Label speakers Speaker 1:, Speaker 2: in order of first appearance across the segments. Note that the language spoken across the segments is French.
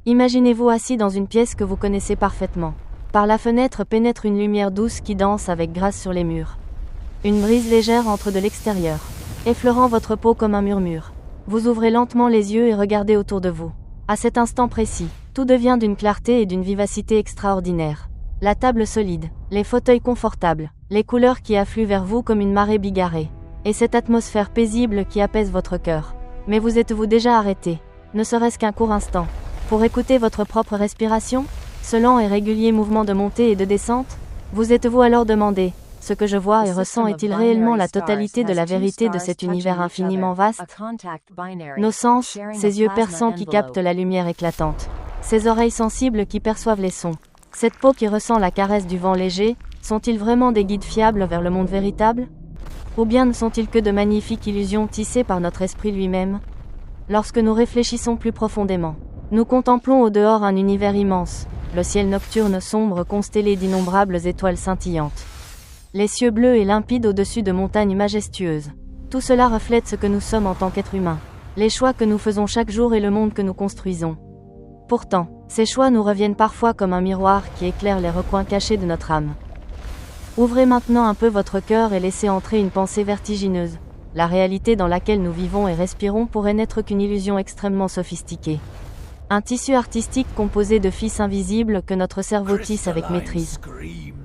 Speaker 1: Imaginez-vous assis dans une pièce que vous connaissez parfaitement. Par la fenêtre pénètre une lumière douce qui danse avec grâce sur les murs. Une brise légère entre de l'extérieur, effleurant votre peau comme un murmure. Vous ouvrez lentement les yeux et regardez autour de vous. À cet instant précis, tout devient d'une clarté et d'une vivacité extraordinaire. La table solide, les fauteuils confortables, les couleurs qui affluent vers vous comme une marée bigarrée. Et cette atmosphère paisible qui apaise votre cœur. Mais vous êtes-vous déjà arrêté, ne serait-ce qu'un court instant, pour écouter votre propre respiration, ce lent et régulier mouvement de montée et de descente? Vous êtes-vous alors demandé, ce que je vois et ressens est-il réellement la totalité de la vérité de cet univers infiniment vaste? Nos sens, ces yeux perçants qui captent la lumière éclatante, ces oreilles sensibles qui perçoivent les sons, cette peau qui ressent la caresse du vent léger, sont-ils vraiment des guides fiables vers le monde véritable? Ou bien ne sont-ils que de magnifiques illusions tissées par notre esprit lui-même? Lorsque nous réfléchissons plus profondément, nous contemplons au dehors un univers immense, le ciel nocturne sombre constellé d'innombrables étoiles scintillantes. Les cieux bleus et limpides au-dessus de montagnes majestueuses. Tout cela reflète ce que nous sommes en tant qu'êtres humains, les choix que nous faisons chaque jour et le monde que nous construisons. Pourtant, ces choix nous reviennent parfois comme un miroir qui éclaire les recoins cachés de notre âme. Ouvrez maintenant un peu votre cœur et laissez entrer une pensée vertigineuse. La réalité dans laquelle nous vivons et respirons pourrait n'être qu'une illusion extrêmement sophistiquée. Un tissu artistique composé de fils invisibles que notre cerveau tisse avec maîtrise.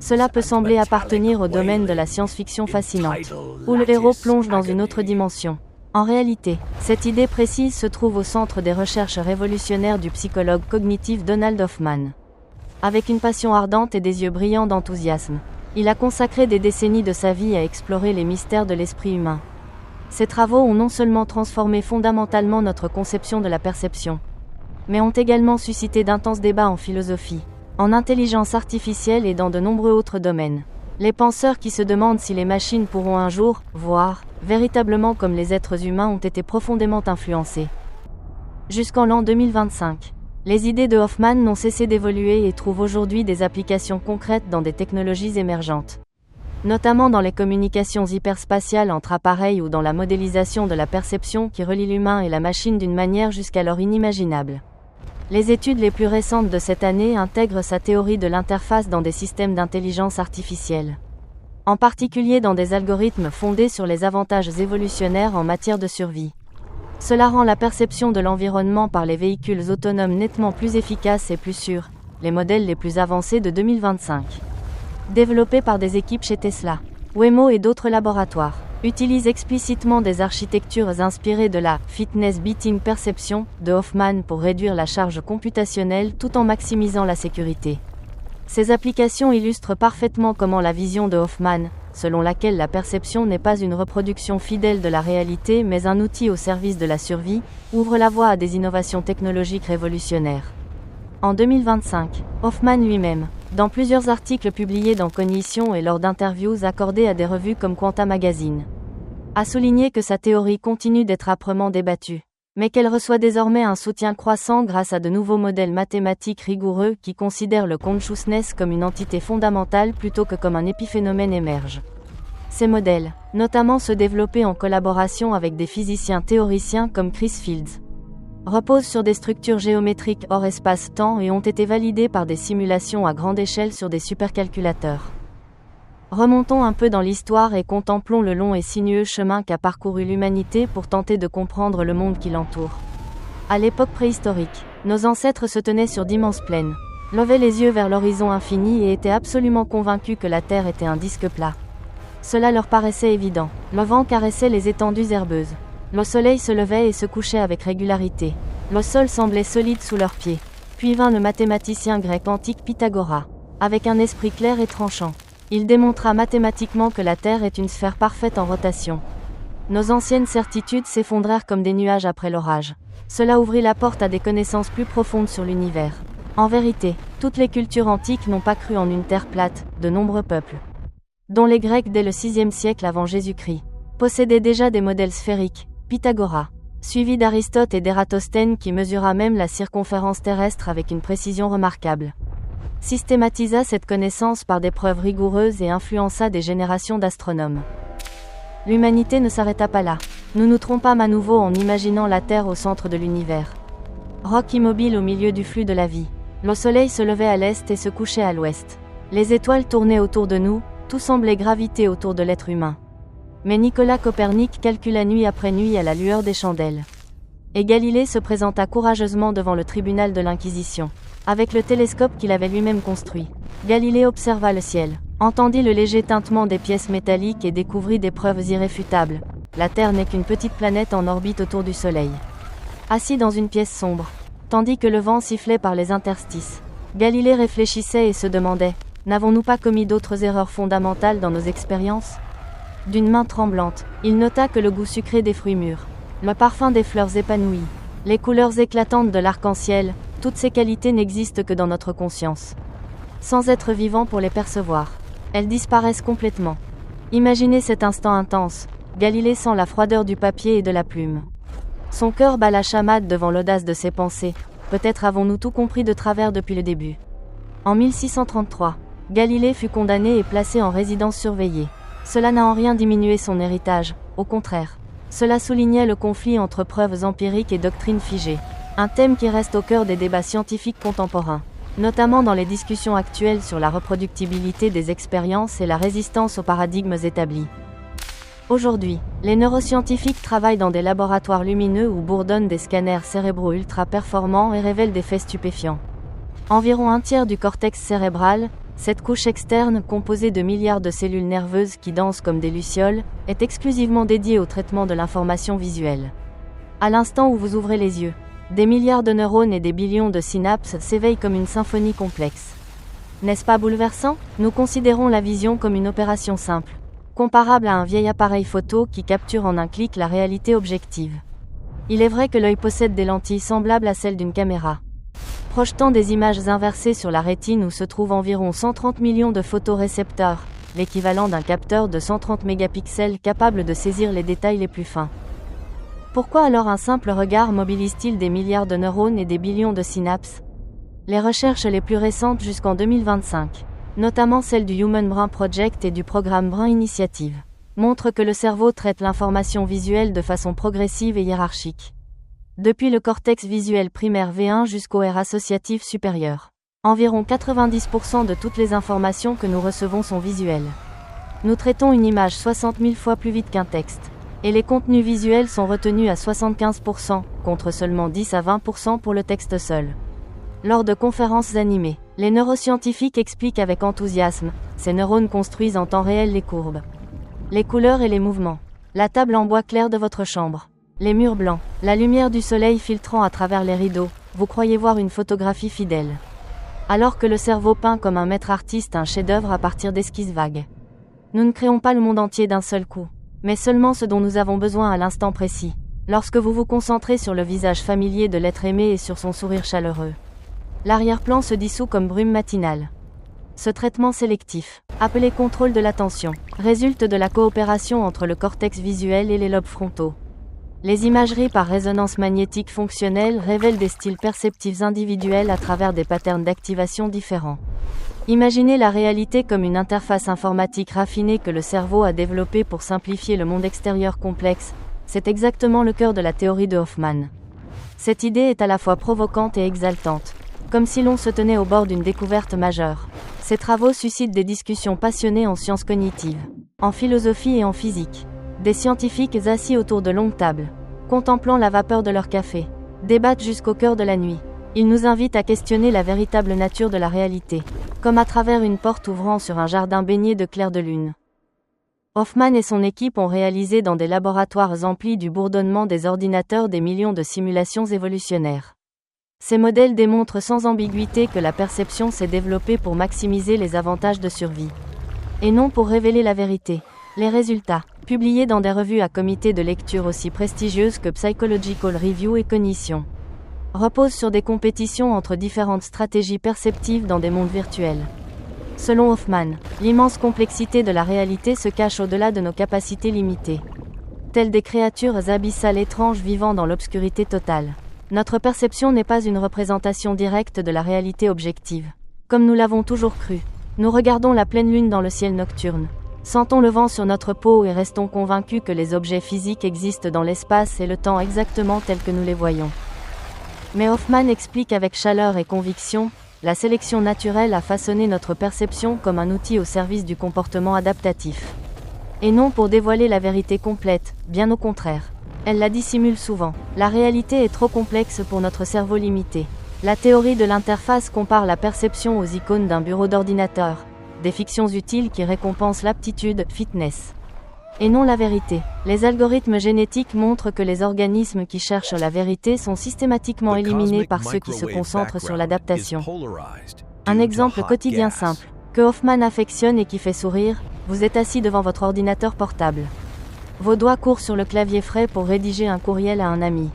Speaker 1: Cela peut sembler appartenir au domaine de la science-fiction fascinante, où le héros plonge dans une autre dimension. En réalité, cette idée précise se trouve au centre des recherches révolutionnaires du psychologue cognitif Donald Hoffman. Avec une passion ardente et des yeux brillants d'enthousiasme, il a consacré des décennies de sa vie à explorer les mystères de l'esprit humain. Ses travaux ont non seulement transformé fondamentalement notre conception de la perception, mais ont également suscité d'intenses débats en philosophie, en intelligence artificielle et dans de nombreux autres domaines. Les penseurs qui se demandent si les machines pourront un jour, voir, véritablement comme les êtres humains ont été profondément influencés. Jusqu'en l'an 2025. Les idées de Hoffman n'ont cessé d'évoluer et trouvent aujourd'hui des applications concrètes dans des technologies émergentes. Notamment dans les communications hyperspatiales entre appareils ou dans la modélisation de la perception qui relie l'humain et la machine d'une manière jusqu'alors inimaginable. Les études les plus récentes de cette année intègrent sa théorie de l'interface dans des systèmes d'intelligence artificielle. En particulier dans des algorithmes fondés sur les avantages évolutionnaires en matière de survie. Cela rend la perception de l'environnement par les véhicules autonomes nettement plus efficace et plus sûre, les modèles les plus avancés de 2025. Développés par des équipes chez Tesla, Waymo et d'autres laboratoires, utilisent explicitement des architectures inspirées de la « Fitness Beating Perception » de Hoffman pour réduire la charge computationnelle tout en maximisant la sécurité. Ces applications illustrent parfaitement comment la vision de Hoffman, selon laquelle la perception n'est pas une reproduction fidèle de la réalité mais un outil au service de la survie, ouvre la voie à des innovations technologiques révolutionnaires. En 2025, Hoffman lui-même, dans plusieurs articles publiés dans Cognition et lors d'interviews accordées à des revues comme Quanta Magazine, a souligné que sa théorie continue d'être âprement débattue, mais qu'elle reçoit désormais un soutien croissant grâce à de nouveaux modèles mathématiques rigoureux qui considèrent le consciousness comme une entité fondamentale plutôt que comme un épiphénomène émerge. Ces modèles, notamment ceux développés en collaboration avec des physiciens théoriciens comme Chris Fields, reposent sur des structures géométriques hors espace-temps et ont été validés par des simulations à grande échelle sur des supercalculateurs. Remontons un peu dans l'histoire et contemplons le long et sinueux chemin qu'a parcouru l'humanité pour tenter de comprendre le monde qui l'entoure. À l'époque préhistorique, nos ancêtres se tenaient sur d'immenses plaines, levaient les yeux vers l'horizon infini et étaient absolument convaincus que la Terre était un disque plat. Cela leur paraissait évident. Le vent caressait les étendues herbeuses. Le soleil se levait et se couchait avec régularité. Le sol semblait solide sous leurs pieds. Puis vint le mathématicien grec antique Pythagore. Avec un esprit clair et tranchant, il démontra mathématiquement que la Terre est une sphère parfaite en rotation. Nos anciennes certitudes s'effondrèrent comme des nuages après l'orage. Cela ouvrit la porte à des connaissances plus profondes sur l'univers. En vérité, toutes les cultures antiques n'ont pas cru en une Terre plate. De nombreux peuples, dont les Grecs dès le VIe siècle avant Jésus-Christ, possédaient déjà des modèles sphériques. Pythagore, suivi d'Aristote et d'Ératosthène qui mesura même la circonférence terrestre avec une précision remarquable, systématisa cette connaissance par des preuves rigoureuses et influença des générations d'astronomes. L'humanité ne s'arrêta pas là. Nous nous trompâmes à nouveau en imaginant la Terre au centre de l'univers. Roc immobile au milieu du flux de la vie. Le soleil se levait à l'est et se couchait à l'ouest. Les étoiles tournaient autour de nous, tout semblait graviter autour de l'être humain. Mais Nicolas Copernic calcula nuit après nuit à la lueur des chandelles. Et Galilée se présenta courageusement devant le tribunal de l'Inquisition. Avec le télescope qu'il avait lui-même construit, Galilée observa le ciel, entendit le léger tintement des pièces métalliques et découvrit des preuves irréfutables. La Terre n'est qu'une petite planète en orbite autour du Soleil. Assis dans une pièce sombre, tandis que le vent sifflait par les interstices, Galilée réfléchissait et se demandait, n'avons-nous pas commis d'autres erreurs fondamentales dans nos expériences ? D'une main tremblante, il nota que le goût sucré des fruits mûrs, le parfum des fleurs épanouies, les couleurs éclatantes de l'arc-en-ciel, toutes ces qualités n'existent que dans notre conscience. Sans être vivant pour les percevoir, elles disparaissent complètement. Imaginez cet instant intense, Galilée sent la froideur du papier et de la plume. Son cœur bat la chamade devant l'audace de ses pensées, peut-être avons-nous tout compris de travers depuis le début. En 1633, Galilée fut condamné et placé en résidence surveillée. Cela n'a en rien diminué son héritage, au contraire. Cela soulignait le conflit entre preuves empiriques et doctrines figées, un thème qui reste au cœur des débats scientifiques contemporains, notamment dans les discussions actuelles sur la reproductibilité des expériences et la résistance aux paradigmes établis. Aujourd'hui, les neuroscientifiques travaillent dans des laboratoires lumineux où bourdonnent des scanners cérébraux ultra performants et révèlent des faits stupéfiants. Environ un tiers du cortex cérébral, cette couche externe composée de milliards de cellules nerveuses qui dansent comme des lucioles, est exclusivement dédiée au traitement de l'information visuelle. À l'instant où vous ouvrez les yeux, des milliards de neurones et des billions de synapses s'éveillent comme une symphonie complexe. N'est-ce pas bouleversant ? Nous considérons la vision comme une opération simple, comparable à un vieil appareil photo qui capture en un clic la réalité objective. Il est vrai que l'œil possède des lentilles semblables à celles d'une caméra, projetant des images inversées sur la rétine où se trouvent environ 130 millions de photorécepteurs, l'équivalent d'un capteur de 130 mégapixels capable de saisir les détails les plus fins. Pourquoi alors un simple regard mobilise-t-il des milliards de neurones et des billions de synapses ? Les recherches les plus récentes jusqu'en 2025, notamment celles du Human Brain Project et du programme Brain Initiative, montrent que le cerveau traite l'information visuelle de façon progressive et hiérarchique. Depuis le cortex visuel primaire V1 jusqu'au R associatif supérieur, environ 90% de toutes les informations que nous recevons sont visuelles. Nous traitons une image 60 000 fois plus vite qu'un texte, et les contenus visuels sont retenus à 75%, contre seulement 10 à 20% pour le texte seul. Lors de conférences animées, les neuroscientifiques expliquent avec enthousiasme, ces neurones construisent en temps réel les courbes, les couleurs et les mouvements, la table en bois clair de votre chambre, les murs blancs, la lumière du soleil filtrant à travers les rideaux, vous croyez voir une photographie fidèle. Alors que le cerveau peint comme un maître artiste un chef-d'œuvre à partir d'esquisses vagues. Nous ne créons pas le monde entier d'un seul coup, mais seulement ce dont nous avons besoin à l'instant précis, lorsque vous vous concentrez sur le visage familier de l'être aimé et sur son sourire chaleureux. L'arrière-plan se dissout comme brume matinale. Ce traitement sélectif, appelé contrôle de l'attention, résulte de la coopération entre le cortex visuel et les lobes frontaux. Les imageries par résonance magnétique fonctionnelle révèlent des styles perceptifs individuels à travers des patterns d'activation différents. Imaginez la réalité comme une interface informatique raffinée que le cerveau a développée pour simplifier le monde extérieur complexe. C'est exactement le cœur de la théorie de Hoffman. Cette idée est à la fois provocante et exaltante, comme si l'on se tenait au bord d'une découverte majeure. Ces travaux suscitent des discussions passionnées en sciences cognitives, en philosophie et en physique. Des scientifiques assis autour de longues tables, contemplant la vapeur de leur café, débattent jusqu'au cœur de la nuit. Ils nous invitent à questionner la véritable nature de la réalité, comme à travers une porte ouvrant sur un jardin baigné de clair de lune. Hoffman et son équipe ont réalisé dans des laboratoires emplis du bourdonnement des ordinateurs des millions de simulations évolutionnaires. Ces modèles démontrent sans ambiguïté que la perception s'est développée pour maximiser les avantages de survie, et non pour révéler la vérité. Les résultats, publiés dans des revues à comité de lecture aussi prestigieuses que Psychological Review et Cognition, reposent sur des compétitions entre différentes stratégies perceptives dans des mondes virtuels. Selon Hoffman, l'immense complexité de la réalité se cache au-delà de nos capacités limitées. Telles des créatures abyssales étranges vivant dans l'obscurité totale. Notre perception n'est pas une représentation directe de la réalité objective. Comme nous l'avons toujours cru, nous regardons la pleine lune dans le ciel nocturne. Sentons le vent sur notre peau et restons convaincus que les objets physiques existent dans l'espace et le temps exactement tels que nous les voyons. Mais Hoffman explique avec chaleur et conviction, la sélection naturelle a façonné notre perception comme un outil au service du comportement adaptatif. Et non pour dévoiler la vérité complète, bien au contraire. Elle la dissimule souvent. La réalité est trop complexe pour notre cerveau limité. La théorie de l'interface compare la perception aux icônes d'un bureau d'ordinateur, des fictions utiles qui récompensent l'aptitude, fitness. Et non la vérité. Les algorithmes génétiques montrent que les organismes qui cherchent la vérité sont systématiquement éliminés par ceux qui se concentrent sur l'adaptation. Un exemple quotidien simple, que Hoffman affectionne et qui fait sourire, vous êtes assis devant votre ordinateur portable. Vos doigts courent sur le clavier frais pour rédiger un courriel à un ami.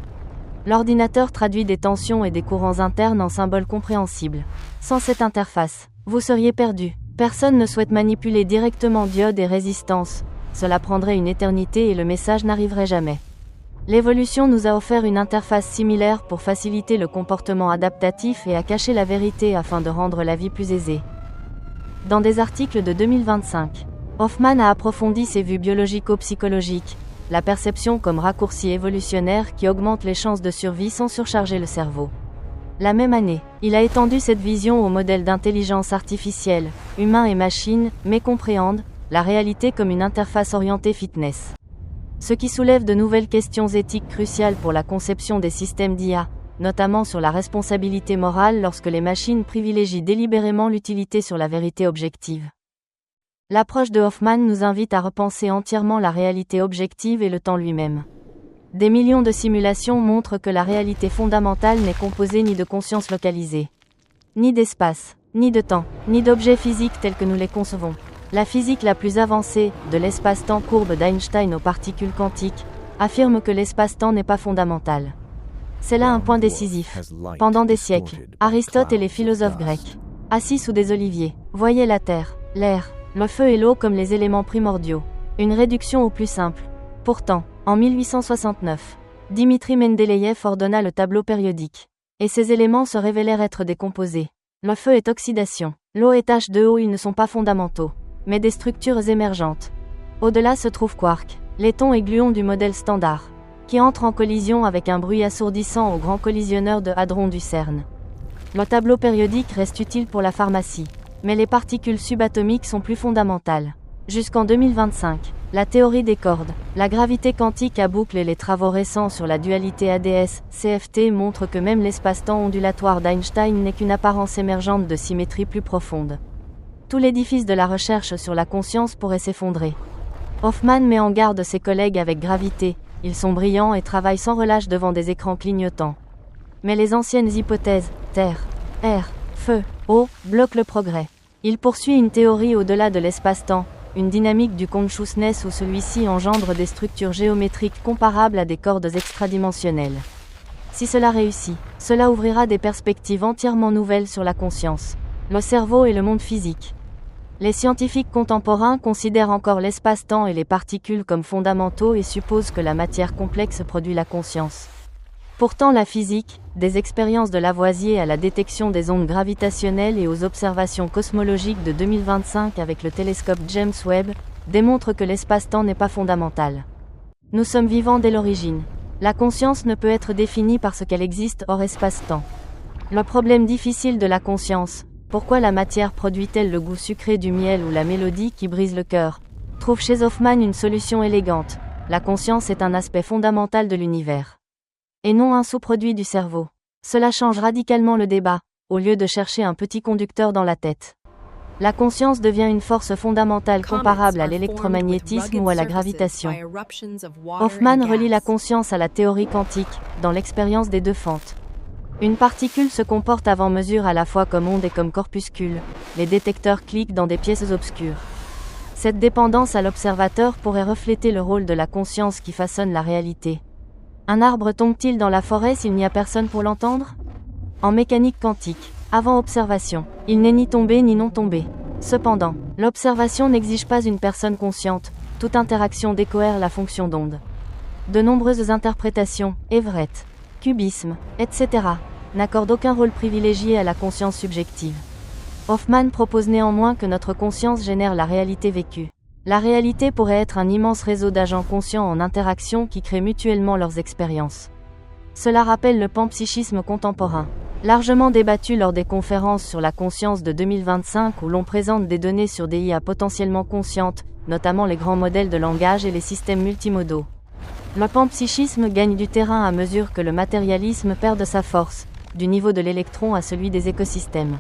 Speaker 1: L'ordinateur traduit des tensions et des courants internes en symboles compréhensibles. Sans cette interface, vous seriez perdu. Personne ne souhaite manipuler directement diode et résistance. Cela prendrait une éternité et le message n'arriverait jamais. L'évolution nous a offert une interface similaire pour faciliter le comportement adaptatif et à cacher la vérité afin de rendre la vie plus aisée. Dans des articles de 2025, Hoffman a approfondi ses vues biologico-psychologiques, la perception comme raccourci évolutionnaire qui augmente les chances de survie sans surcharger le cerveau. La même année, il a étendu cette vision au modèle d'intelligence artificielle, humains et machines, mais compréhendent la réalité comme une interface orientée fitness. Ce qui soulève de nouvelles questions éthiques cruciales pour la conception des systèmes d'IA, notamment sur la responsabilité morale lorsque les machines privilégient délibérément l'utilité sur la vérité objective. L'approche de Hoffman nous invite à repenser entièrement la réalité objective et le temps lui-même. Des millions de simulations montrent que la réalité fondamentale n'est composée ni de conscience localisée, ni d'espace, ni de temps, ni d'objets physiques tels que nous les concevons. La physique la plus avancée, de l'espace-temps courbe d'Einstein aux particules quantiques, affirme que l'espace-temps n'est pas fondamental. C'est là un point décisif. Pendant des siècles, Aristote et les philosophes grecs, assis sous des oliviers, voyaient la terre, l'air, le feu et l'eau comme les éléments primordiaux. Une réduction au plus simple. Pourtant, en 1869, Dimitri Mendeleïev ordonna le tableau périodique. Et ces éléments se révélèrent être des composés. Le feu est oxydation. L'eau et H2O, ils ne sont pas fondamentaux, mais des structures émergentes. Au-delà se trouvent quarks, leptons et gluons du modèle standard, qui entrent en collision avec un bruit assourdissant au grand collisionneur de hadrons du CERN. Le tableau périodique reste utile pour la pharmacie, mais les particules subatomiques sont plus fondamentales. Jusqu'en 2025, la théorie des cordes, la gravité quantique à boucle et les travaux récents sur la dualité ADS-CFT montrent que même l'espace-temps ondulatoire d'Einstein n'est qu'une apparence émergente de symétrie plus profonde. Tout l'édifice de la recherche sur la conscience pourrait s'effondrer. Hoffman met en garde ses collègues avec gravité, ils sont brillants et travaillent sans relâche devant des écrans clignotants. Mais les anciennes hypothèses, terre, air, feu, eau, bloquent le progrès. Il poursuit une théorie au-delà de l'espace-temps, une dynamique du consciousness où celui-ci engendre des structures géométriques comparables à des cordes extradimensionnelles. Si cela réussit, cela ouvrira des perspectives entièrement nouvelles sur la conscience, le cerveau et le monde physique. Les scientifiques contemporains considèrent encore l'espace-temps et les particules comme fondamentaux et supposent que la matière complexe produit la conscience. Pourtant la physique, des expériences de Lavoisier à la détection des ondes gravitationnelles et aux observations cosmologiques de 2025 avec le télescope James Webb, démontre que l'espace-temps n'est pas fondamental. Nous sommes vivants dès l'origine. La conscience ne peut être définie parce qu'elle existe hors espace-temps. Le problème difficile de la conscience, pourquoi la matière produit-elle le goût sucré du miel ou la mélodie qui brise le cœur, trouve chez Hoffman une solution élégante. La conscience est un aspect fondamental de l'univers. Et non un sous-produit du cerveau. Cela change radicalement le débat, au lieu de chercher un petit conducteur dans la tête. La conscience devient une force fondamentale comparable à l'électromagnétisme ou à la gravitation. Hoffman relie la conscience à la théorie quantique, dans l'expérience des deux fentes. Une particule se comporte avant mesure à la fois comme onde et comme corpuscule. Les détecteurs cliquent dans des pièces obscures. Cette dépendance à l'observateur pourrait refléter le rôle de la conscience qui façonne la réalité. Un arbre tombe-t-il dans la forêt s'il n'y a personne pour l'entendre ? En mécanique quantique, avant observation, il n'est ni tombé ni non tombé. Cependant, l'observation n'exige pas une personne consciente, toute interaction décohère la fonction d'onde. De nombreuses interprétations, Everett, cubisme, etc., n'accordent aucun rôle privilégié à la conscience subjective. Hoffman propose néanmoins que notre conscience génère la réalité vécue. La réalité pourrait être un immense réseau d'agents conscients en interaction qui créent mutuellement leurs expériences. Cela rappelle le panpsychisme contemporain, largement débattu lors des conférences sur la conscience de 2025 où l'on présente des données sur des IA potentiellement conscientes, notamment les grands modèles de langage et les systèmes multimodaux. Le panpsychisme gagne du terrain à mesure que le matérialisme perd de sa force, du niveau de l'électron à celui des écosystèmes.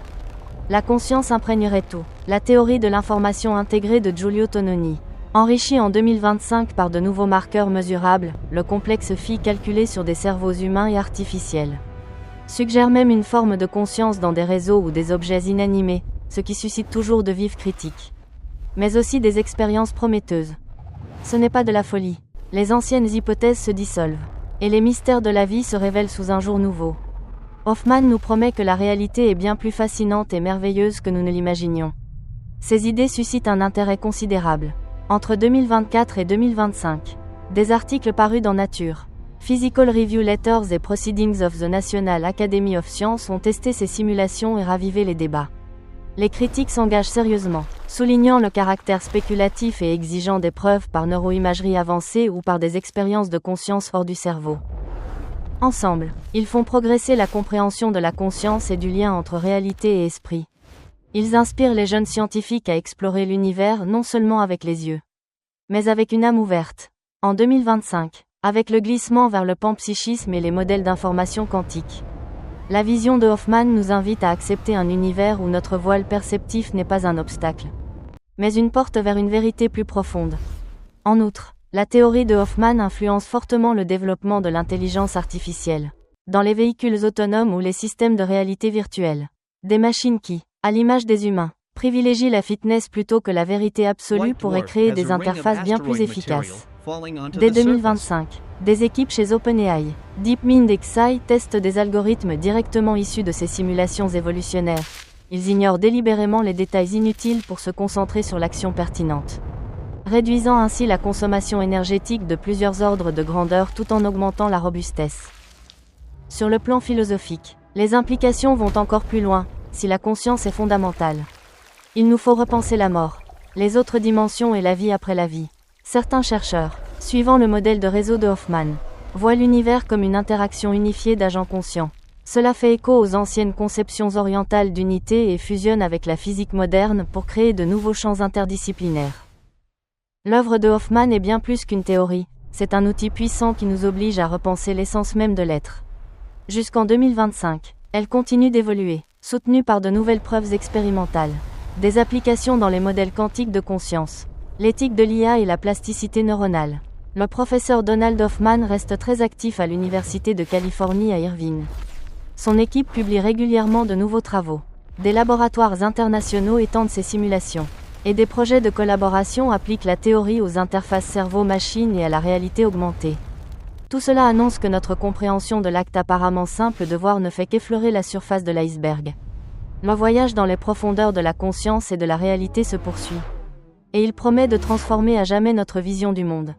Speaker 1: La conscience imprégnerait tout. La théorie de l'information intégrée de Giulio Tononi. Enrichi en 2025 par de nouveaux marqueurs mesurables, le complexe phi calculé sur des cerveaux humains et artificiels suggère même une forme de conscience dans des réseaux ou des objets inanimés, ce qui suscite toujours de vives critiques. Mais aussi des expériences prometteuses. Ce n'est pas de la folie. Les anciennes hypothèses se dissolvent, et les mystères de la vie se révèlent sous un jour nouveau. Hoffman nous promet que la réalité est bien plus fascinante et merveilleuse que nous ne l'imaginions. Ces idées suscitent un intérêt considérable. Entre 2024 et 2025, des articles parus dans Nature, Physical Review Letters et Proceedings of the National Academy of Sciences ont testé ces simulations et ravivé les débats. Les critiques s'engagent sérieusement, soulignant le caractère spéculatif et exigeant des preuves par neuroimagerie avancée ou par des expériences de conscience hors du cerveau. Ensemble, ils font progresser la compréhension de la conscience et du lien entre réalité et esprit. Ils inspirent les jeunes scientifiques à explorer l'univers non seulement avec les yeux, mais avec une âme ouverte. En 2025, avec le glissement vers le panpsychisme et les modèles d'information quantique, la vision de Hoffman nous invite à accepter un univers où notre voile perceptif n'est pas un obstacle, mais une porte vers une vérité plus profonde. En outre, la théorie de Hoffman influence fortement le développement de l'intelligence artificielle, dans les véhicules autonomes ou les systèmes de réalité virtuelle. Des machines qui, à l'image des humains, privilégient la fitness plutôt que la vérité absolue pourraient créer des interfaces bien plus efficaces. Dès 2025, des équipes chez OpenAI, DeepMind et Xai testent des algorithmes directement issus de ces simulations évolutionnaires. Ils ignorent délibérément les détails inutiles pour se concentrer sur l'action pertinente, réduisant ainsi la consommation énergétique de plusieurs ordres de grandeur tout en augmentant la robustesse. Sur le plan philosophique, les implications vont encore plus loin, si la conscience est fondamentale. Il nous faut repenser la mort, les autres dimensions et la vie après la vie. Certains chercheurs, suivant le modèle de réseau de Hoffman, voient l'univers comme une interaction unifiée d'agents conscients. Cela fait écho aux anciennes conceptions orientales d'unité et fusionne avec la physique moderne pour créer de nouveaux champs interdisciplinaires. L'œuvre de Hoffman est bien plus qu'une théorie, c'est un outil puissant qui nous oblige à repenser l'essence même de l'être. Jusqu'en 2025, elle continue d'évoluer, soutenue par de nouvelles preuves expérimentales, des applications dans les modèles quantiques de conscience, l'éthique de l'IA et la plasticité neuronale. Le professeur Donald Hoffman reste très actif à l'Université de Californie à Irvine. Son équipe publie régulièrement de nouveaux travaux. Des laboratoires internationaux étendent ses simulations, et des projets de collaboration appliquent la théorie aux interfaces cerveau-machine et à la réalité augmentée. Tout cela annonce que notre compréhension de l'acte apparemment simple de voir ne fait qu'effleurer la surface de l'iceberg. Le voyage dans les profondeurs de la conscience et de la réalité se poursuit. Et il promet de transformer à jamais notre vision du monde.